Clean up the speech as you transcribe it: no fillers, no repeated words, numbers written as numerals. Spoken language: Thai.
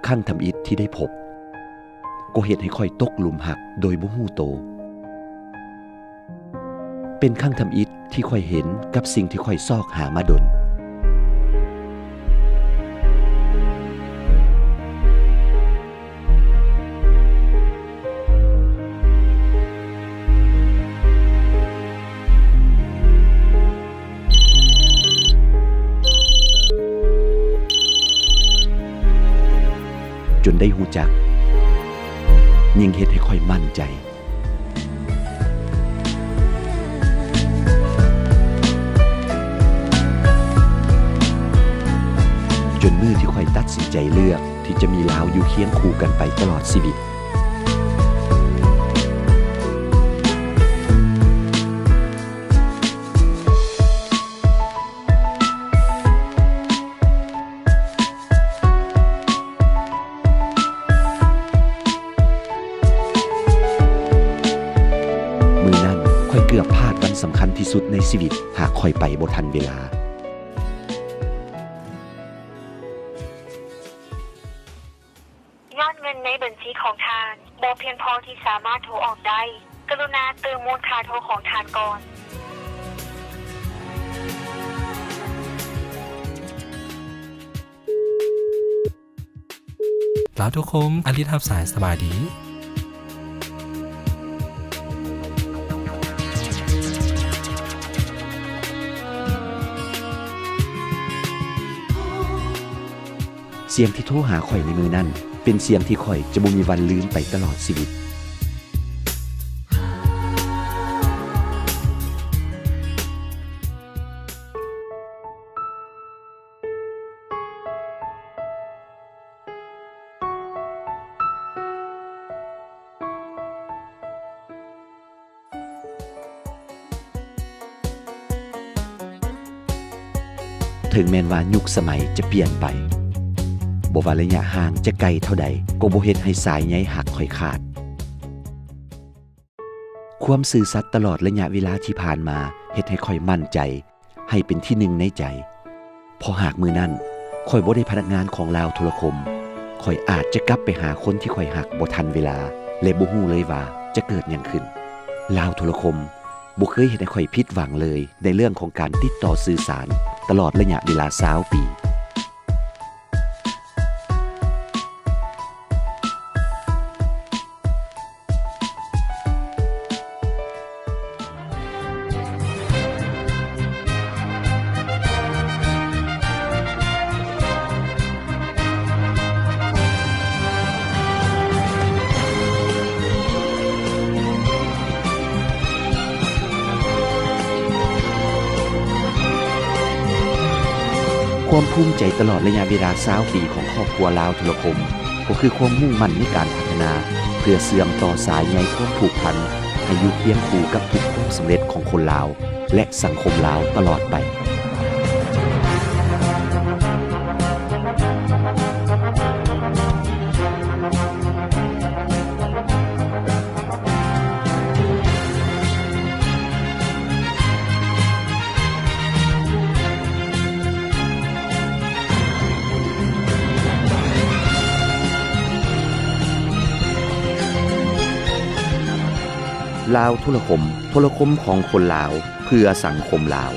รั้งทำอิฐที่ได้พบก็เฮ็ดให้ค่อยตกหลุมหักโดยบ่ฮู้โตเป็นครั้งทำอิฐที่ค่อยเห็นกับสิ่งที่ค่อยซอกหามาดนจนได้ฮู้จักยิ่งเฮ็ดให้ค่อยมั่นใจจนมื้อที่ค่อยตัดสินใจเลือกที่จะมีลาวอยู่เคียงคู่กันไปตลอดชีวิตมื้อนั้นค่อยเกือบพลาดวันสำคัญที่สุดในชีวิตหากค่อยไปบ่ทันเวลายอดเงินในบัญชีของทานบ่เพียงพอที่สามารถโทรออกได้กรุณาเติมมูลค่าโทรของทานก่อนแล้วทุกคนอลิทับสายสบายดีเสียงที่โทรหาข่อยในมือนั้นเป็นเสียงที่ข่อยจะบ่มีวันลืมไปตลอดชีวิตถึงแม้นว่ายุคสมัยจะเปลี่ยนไปบ่ว่าระยะห่างจะไกลเท่าใดก็บ่เฮ็ดให้สายใยหักค่อยขาดความซื่อสัตย์ตลอดระยะเวลาที่ผ่านมาเฮ็ดให้ค่อยมั่นใจให้เป็นที่หนึ่งในใจพอหากมื้อนั้นค่อยบ่ได้พนักงานของลาวโทรคมค่อยอาจจะกลับไปหาคนที่ค่อยหักบ่ทันเวลาและบ่ฮู้เลยว่าจะเกิดหยังขึ้นลาวโทรคมบ่เคยเฮ็ดให้ค่อยผิดหวังเลยในเรื่องของการติดต่อสื่อสารตลอดระยะเวลา20 ปีความภูมิใจตลอดระยะเวลา20 ปีของครอบครัวลาวโทรคมก็คือความมุ่งมั่นในการพัฒนาเพื่อเสื่อมต่อสายใยความผูกพันให้อยู่เคียงคู่กับทุกความสำเร็จของคนลาวและสังคมลาวตลอดไปลาวโทรคมของคนลาวเพื่อสังคมลาว